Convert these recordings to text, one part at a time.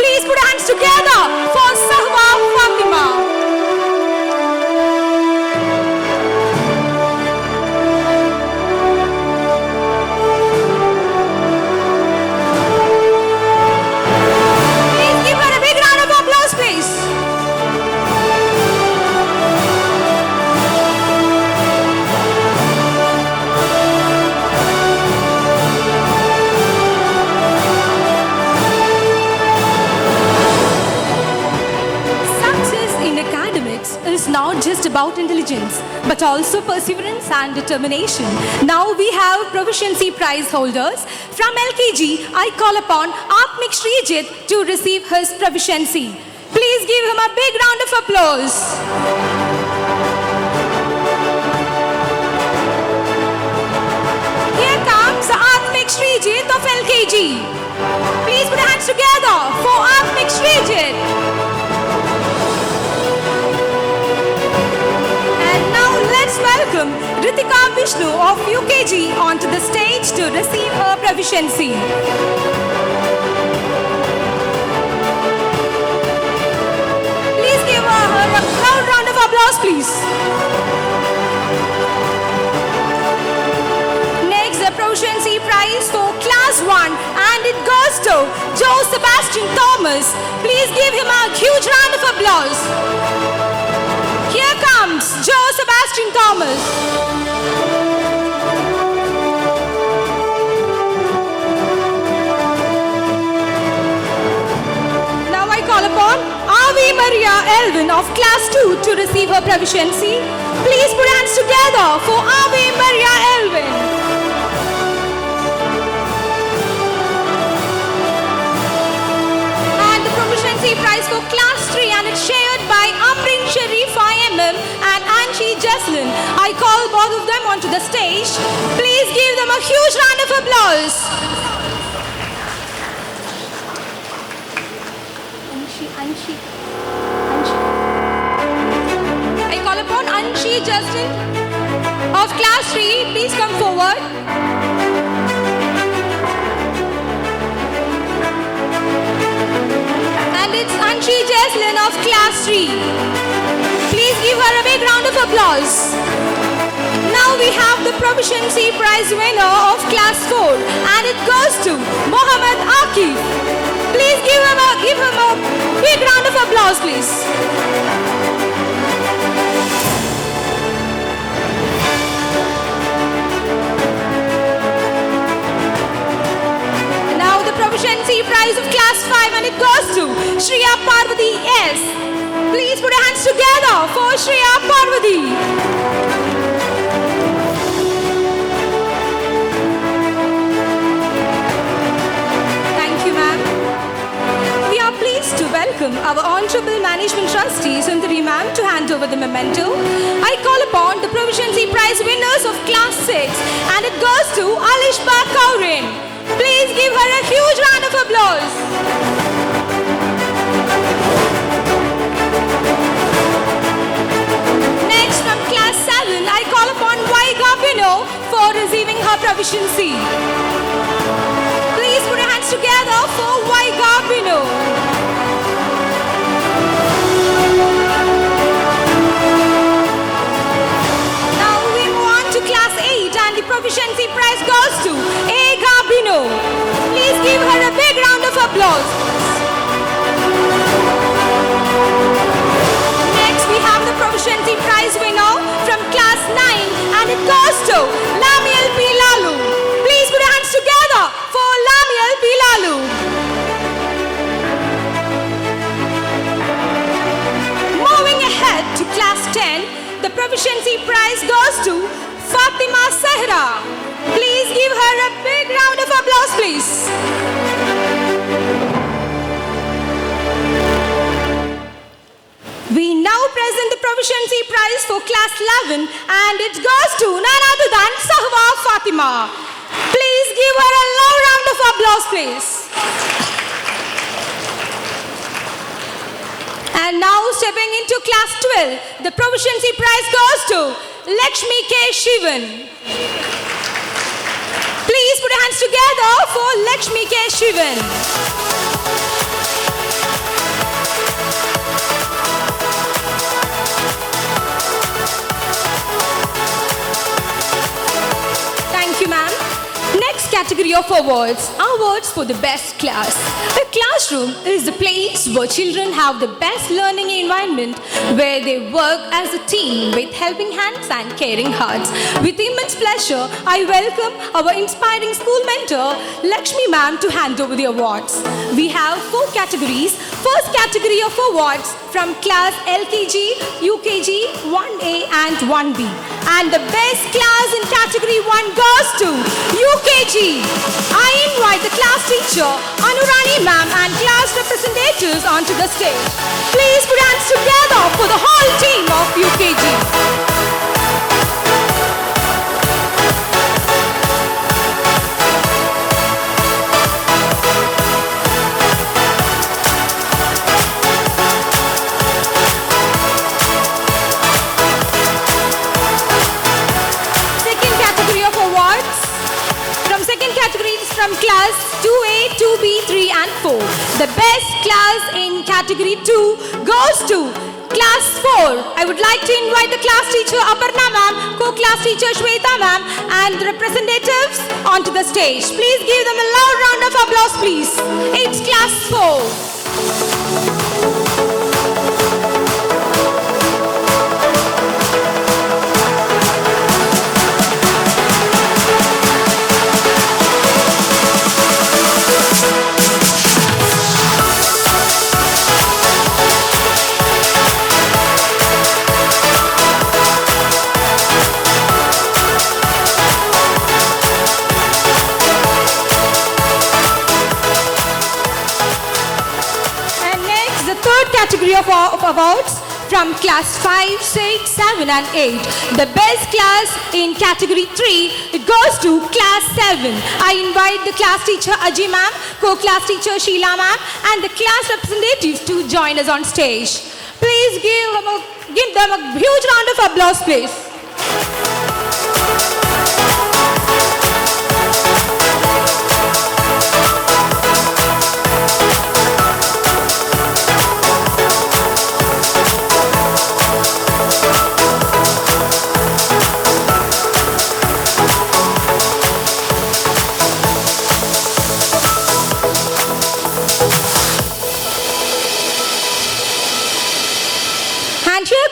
Please put your hands together for Sahwa Fatima. Is not just about intelligence, but also perseverance and determination. Now we have proficiency prize holders. From LKG, I call upon Atmik Srijit to receive his proficiency. Please give him a big round of applause. Here comes Atmik Srijit of LKG. Please put your hands together for Atmik Srijit. Welcome Ritika Vishnu of UKG onto the stage to receive her proficiency. Please give her a loud round of applause, please. Next, the proficiency prize for Class 1 and it goes to Joe Sebastian Thomas. Please give him a huge round of applause. Here comes Joe Sebastian Thomas. Now I call upon Ave Maria Elvin of Class 2 to receive her proficiency. Please put your hands together for Ave Maria Elvin. And the proficiency prize for Class 3 and it's shared by Amrin Sharif IMM and Anshi Jesslyn. I call both of them onto the stage. Please give them a huge round of applause. Anshi. I call upon Anshi Jesslyn of Class 3. Please come forward. And it's Anshi Jesslyn of Class 3. Please give her a big round of applause. Now we have the proficiency prize winner of Class 4 and it goes to Mohammed Akif. Please give him a big round of applause, please. Now the proficiency prize of Class 5 and it goes to Shriya Parvati S. Please put your hands together for Shriya Parvati. Thank you, ma'am. We are pleased to welcome our Honorable Management Trustee Sundari ma'am to hand over the memento. I call upon the proficiency prize winners of Class 6 and it goes to Alishba Kaurin. Please give her a huge round of applause. Next, from Class 7, I call upon Vaiga Vino for receiving her proficiency. Please put your hands together for Vaiga Vino. Now we move on to Class 8 and the proficiency prize goes to Ega Bino. Please give her a big round of applause. We have the proficiency prize winner from Class 9 and it goes to Lamiel P. Lalu. Please put your hands together for Lamiel P. Lalu. Moving ahead to Class 10, the proficiency prize goes to Fatima Sehra. Please give her a big round of applause, please. We now present the proficiency prize for Class 11 and it goes to none other than Sahwa Fatima. Please give her a loud round of applause, please. And now stepping into Class 12, the proficiency prize goes to Lakshmi K. Shivan. Please put your hands together for Lakshmi K. Shivan. category of awards. Awards for the best class. A classroom is the place where children have the best learning environment, where they work as a team with helping hands and caring hearts. With immense pleasure, I welcome our inspiring school mentor, Lakshmi ma'am, to hand over the awards. We have 4 categories. First category of awards from class LKG, UKG, 1A and 1B. And the best class in category 1 goes to UKG. I invite the class teacher, Anurani ma'am, and class representatives onto the stage. Please put hands together for the whole team of UKG. From class 2A, 2B, 3 and 4. The best class in category 2 goes to class 4. I would like to invite the class teacher Aparna ma'am, co-class teacher Shweta ma'am and the representatives onto the stage. Please give them a loud round of applause, please. It's class 4. Category of awards from class 5, 6, 7 and 8. The best class in category 3, it goes to class 7. I invite the class teacher Aji ma'am, co-class teacher Sheila ma'am and the class representatives to join us on stage. Please give them a huge round of applause, please.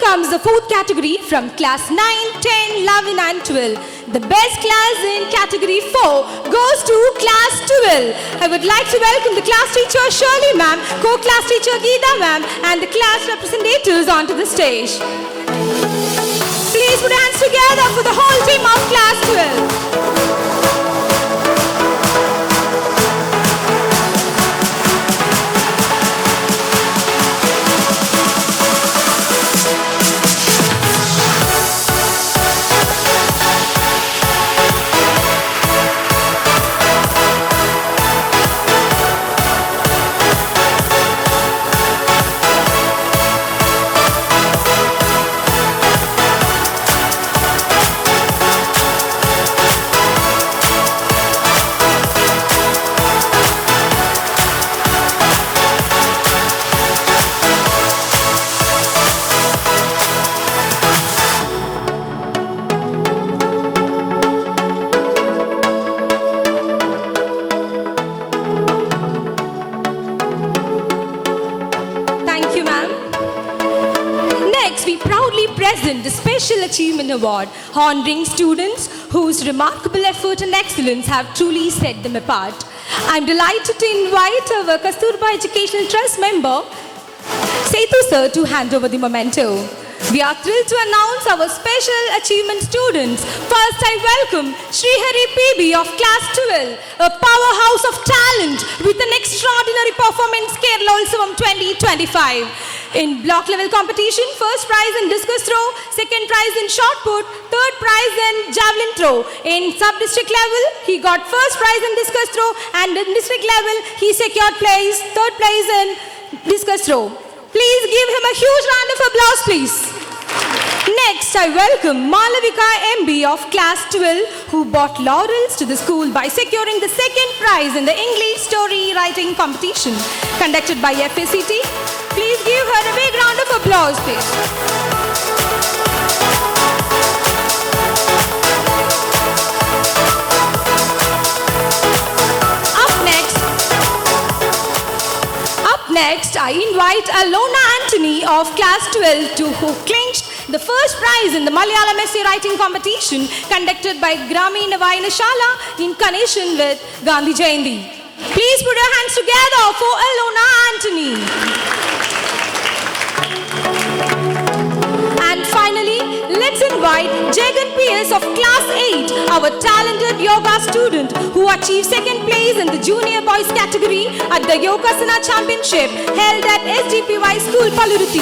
Comes the 4th category from class 9, 10, 11 and 12. The best class in category 4 goes to class 12. I would like to welcome the class teacher Shirley ma'am, co-class teacher Geeta ma'am and the class representatives onto the stage. Please put hands together for the whole team of class 12. The Special Achievement Award, honoring students whose remarkable effort and excellence have truly set them apart. I'm delighted to invite our Kasturba Educational Trust member, Sethu sir, to hand over the memento. We are thrilled to announce our Special Achievement students. First, I welcome Srihari PB of Class 12, a powerhouse of talent with an extraordinary performance Kerala Utsavam 2025. In block level competition, first prize in discus throw, second prize in shot put, third prize in javelin throw. In sub-district level, he got first prize in discus throw and in district level, he secured third place in discus throw. Please give him a huge round of applause, please. Next, I welcome Malavika MB of Class 12, who brought laurels to the school by securing the second prize in the English story writing competition conducted by FACT. Please give her a big round of applause, please. Up next, I invite Alona Anthony of Class 12 to who clinched the first prize in the Malayalam essay writing competition conducted by Grameen Vaina Shala in connection with Gandhi Jayanti. Please put your hands together for Alona Anthony. And finally, let's invite Jagan PS of Class 8, our talented yoga student who achieved second place in the junior boys category at the Yogasana Championship held at SDPY School, Paluruthi.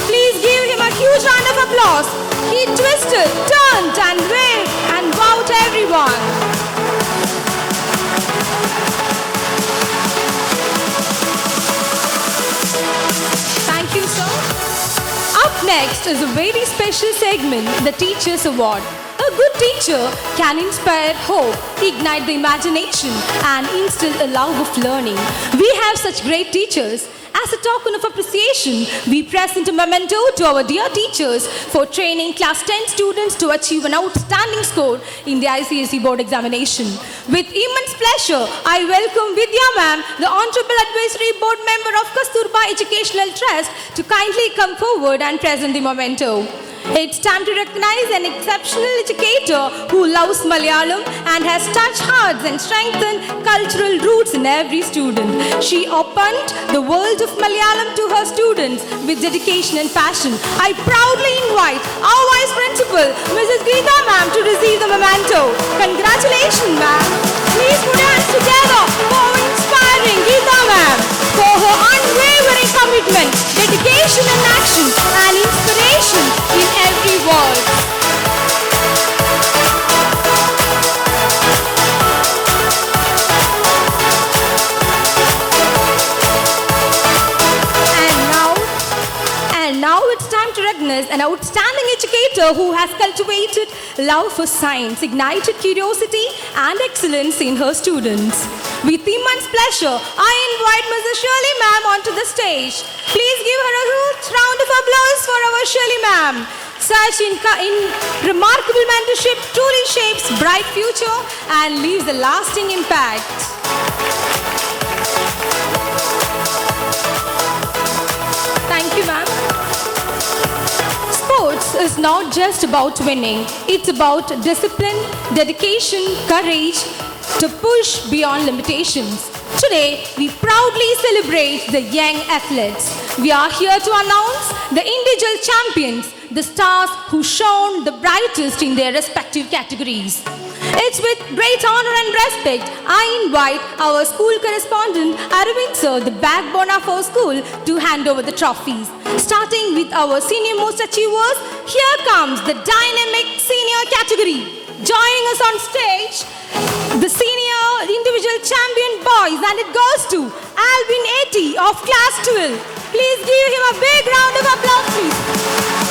Please give him a huge round of applause. He twisted, turned and waved and wowed everyone. Thank you, sir. Up next is a very special segment, the Teacher's Award. A good teacher can inspire hope, ignite the imagination, and instill a love of learning. We have such great teachers. As a token of appreciation, we present a memento to our dear teachers for training Class 10 students to achieve an outstanding score in the ICSE board examination. With immense pleasure, I welcome Vidya ma'am, the Honorable Advisory Board member of Kasturba Educational Trust, to kindly come forward and present the memento. It's time to recognize an exceptional educator who loves Malayalam and has touched hearts and strengthened cultural roots in every student. She opened the world of Malayalam to her students with dedication and passion. I proudly invite our Vice Principal, Mrs. Geeta ma'am, to receive the memento. Congratulations, ma'am. Please put your hands together for inspiring Geeta ma'am for her unwavering commitment, dedication and action, and inspiration in every word. And now it's time to recognize an outstanding educator who has cultivated love for science, ignited curiosity and excellence in her students. With immense pleasure, I invite Mrs. Shirley ma'am onto the stage. Please give her a huge round of applause for our Shirley ma'am. Such in remarkable mentorship truly shapes bright future and leaves a lasting impact. Thank you, ma'am. Sports is not just about winning. It's about discipline, dedication, courage to push beyond limitations. Today, we proudly celebrate the young athletes. We are here to announce the individual champions, the stars who shone the brightest in their respective categories. It's with great honor and respect I invite our school correspondent Arvind sir, the backbone of our school, to hand over the trophies. Starting with our senior most achievers, here comes the dynamic senior category. Joining us on stage, the senior individual champion boys, and it goes to Alvin 80 of Class 12. Please give him a big round of applause, please.